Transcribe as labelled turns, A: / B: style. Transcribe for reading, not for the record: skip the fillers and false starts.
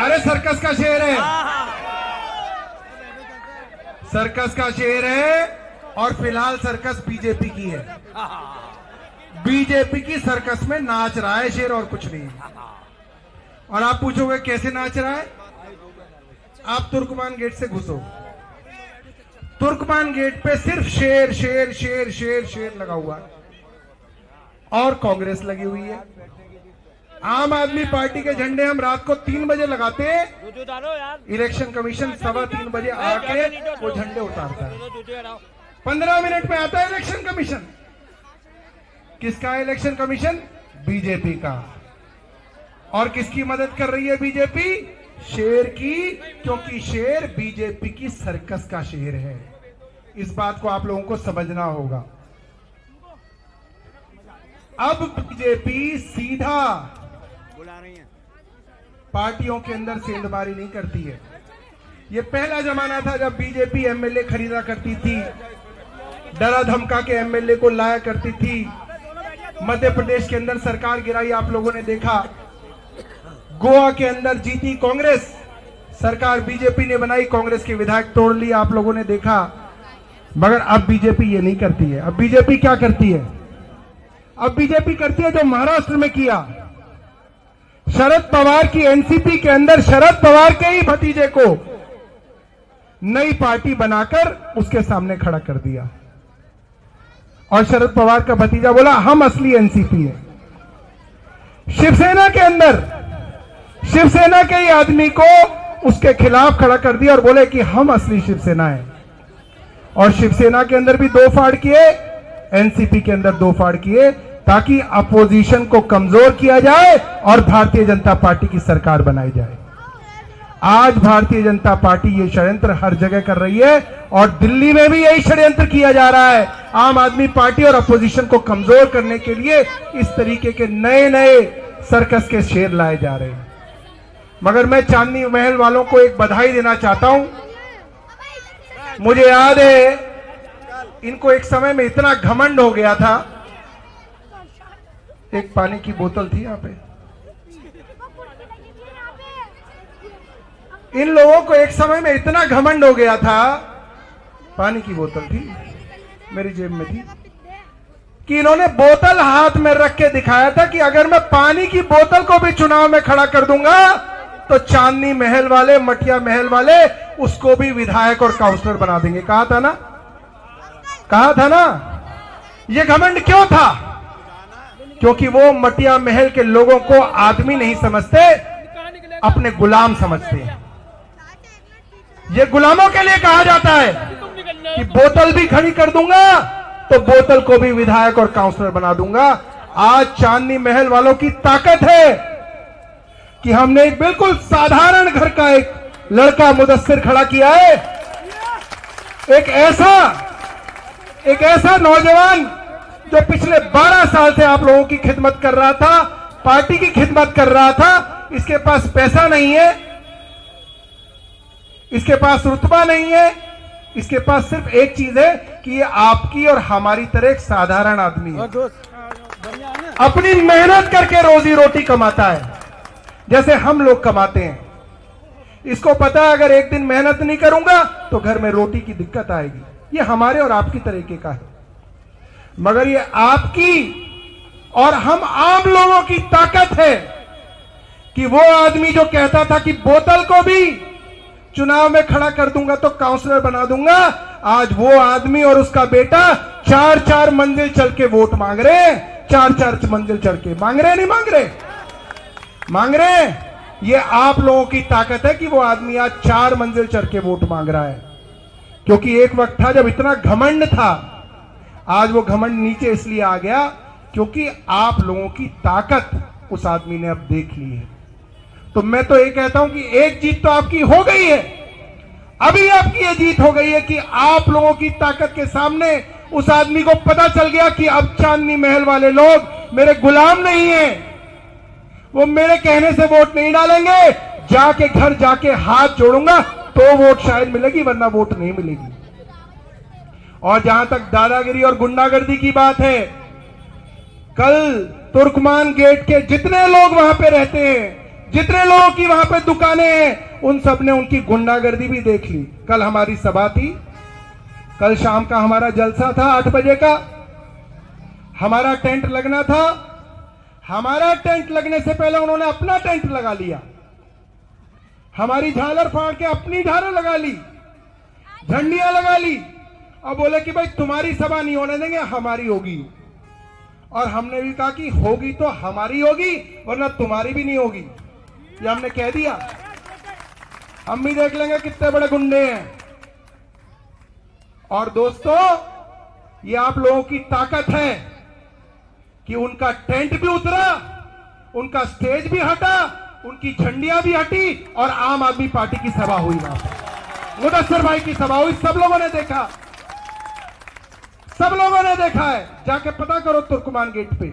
A: अरे सर्कस का शेर है, सर्कस का शेर है। और फिलहाल सर्कस बीजेपी की है, बीजेपी की सर्कस में नाच रहा है शेर और कुछ नहीं। और आप पूछोगे कैसे नाच रहा है? आप तुर्कमान गेट से घुसो, तुर्कमान गेट पे सिर्फ शेर शेर शेर शेर शेर लगा हुआ है और कांग्रेस लगी हुई है। आम आदमी पार्टी के झंडे हम रात को 3 बजे लगाते हैं, इलेक्शन कमीशन 3:15 बजे आके वो झंडे उतारता है। 15 मिनट में आता है इलेक्शन कमीशन। किसका है इलेक्शन कमीशन? बीजेपी का। और किसकी मदद कर रही है बीजेपी? शेर की, क्योंकि शेर बीजेपी की सर्कस का शेर है। इस बात को आप लोगों को समझना होगा। अब बीजेपी सीधा पार्टियों के अंदर सेंधमारी नहीं करती है। ये पहला जमाना था जब बीजेपी एमएलए खरीदा करती थी, डरा धमका के एमएलए को लाया करती थी। मध्य प्रदेश के अंदर सरकार गिराई, आप लोगों ने देखा। गोवा के अंदर जीती कांग्रेस, सरकार बीजेपी ने बनाई, कांग्रेस के विधायक तोड़ लिए, आप लोगों ने देखा। मगर अब बीजेपी ये नहीं करती है। अब बीजेपी क्या करती है? अब बीजेपी करती है जो महाराष्ट्र में किया। शरद पवार की एनसीपी के अंदर शरद पवार के ही भतीजे को नई पार्टी बनाकर उसके सामने खड़ा कर दिया और शरद पवार का भतीजा बोला हम असली एनसीपी है। शिवसेना के अंदर शिवसेना के ही आदमी को उसके खिलाफ खड़ा कर दिया और बोले कि हम असली शिवसेना है। और शिवसेना के अंदर भी 2 फाड़ किए, एनसीपी के अंदर 2 फाड़ किए, ताकि अपोजिशन को कमजोर किया जाए और भारतीय जनता पार्टी की सरकार बनाई जाए। आज भारतीय जनता पार्टी ये षड्यंत्र हर जगह कर रही है और दिल्ली में भी यही षड्यंत्र किया जा रहा है। आम आदमी पार्टी और अपोजिशन को कमजोर करने के लिए इस तरीके के नए नए सर्कस के शेर लाए जा रहे हैं। मगर मैं चांदनी महल वालों को एक बधाई देना चाहता हूं। मुझे याद है इनको एक समय में इतना घमंड हो गया था। एक पानी की बोतल थी यहां पे, इन लोगों को एक समय में इतना घमंड हो गया था, पानी की बोतल थी मेरी जेब में थी, कि इन्होंने बोतल हाथ में रख के दिखाया था कि अगर मैं पानी की बोतल को भी चुनाव में खड़ा कर दूंगा तो चांदनी महल वाले, मटिया महल वाले उसको भी विधायक और काउंसलर बना देंगे। कहा था ना, कहा था ना। ये घमंड क्यों था? क्योंकि वो मटिया महल के लोगों को आदमी नहीं समझते, अपने गुलाम समझते हैं। ये गुलामों के लिए कहा जाता है कि बोतल भी खड़ी कर दूंगा तो बोतल को भी विधायक और काउंसलर बना दूंगा। आज चांदनी महल वालों की ताकत है कि हमने एक बिल्कुल साधारण घर का एक लड़का मुदस्सिर खड़ा किया है। एक ऐसा नौजवान जो पिछले 12 साल से आप लोगों की खिदमत कर रहा था, पार्टी की खिदमत कर रहा था। इसके पास पैसा नहीं है, इसके पास रुतबा नहीं है, इसके पास सिर्फ एक चीज है कि ये आपकी और हमारी तरह एक साधारण आदमी है, अपनी मेहनत करके रोजी रोटी कमाता है जैसे हम लोग कमाते हैं। इसको पता है अगर एक दिन मेहनत नहीं करूंगा तो घर में रोटी की दिक्कत आएगी। ये हमारे और आपकी तरीके का है। मगर ये आपकी और हम आम लोगों की ताकत है कि वो आदमी जो कहता था कि बोतल को भी चुनाव में खड़ा कर दूंगा तो काउंसलर बना दूंगा, आज वो आदमी और उसका बेटा 4-4 मंजिल चल के वोट मांग रहे हैं। 4-4 मंजिल चढ़ के मांग रहे, नहीं मांग रहे, मांग रहे। ये आप लोगों की ताकत है कि वो आदमी आज 4 मंजिल चढ़ के वोट मांग रहा है। क्योंकि एक वक्त था जब इतना घमंड था, आज वो घमंड नीचे इसलिए आ गया क्योंकि आप लोगों की ताकत उस आदमी ने अब देख ली है। तो मैं तो ये कहता हूं कि एक जीत तो आपकी हो गई है, अभी आपकी ये जीत हो गई है कि आप लोगों की ताकत के सामने उस आदमी को पता चल गया कि अब चांदनी महल वाले लोग मेरे गुलाम नहीं है, वो मेरे कहने से वोट नहीं डालेंगे। जाके घर जाके हाथ जोड़ूंगा तो वोट शायद मिलेगी, वरना वोट नहीं मिलेगी। और जहां तक दादागिरी और गुंडागर्दी की बात है, कल तुर्कमान गेट के जितने लोग वहां पे रहते हैं, जितने लोगों की वहां पे दुकानें हैं उन सब ने उनकी गुंडागर्दी भी देख ली। कल हमारी सभा थी, कल शाम का हमारा जलसा था 8 बजे का, हमारा टेंट लगना था। हमारा टेंट लगने से पहले उन्होंने अपना टेंट लगा लिया, हमारी झालर फाड़ के अपनी झालर लगा ली, झंडियां लगा ली और बोले कि भाई तुम्हारी सभा नहीं होने देंगे, हमारी होगी। और हमने भी कहा कि होगी तो हमारी होगी वरना तुम्हारी भी नहीं होगी, ये हमने कह दिया। हम भी देख लेंगे कितने बड़े गुंडे हैं। और दोस्तों, ये आप लोगों की ताकत है कि उनका टेंट भी उतरा, उनका स्टेज भी हटा, उनकी झंडियां भी हटी और आम आदमी पार्टी की सभा हुई वहां पर। मुदस्सिर भाई की सभा हुई, सब लोगों ने देखा, सब लोगों ने देखा है, जाके पता करो तुर्कमान गेट पे।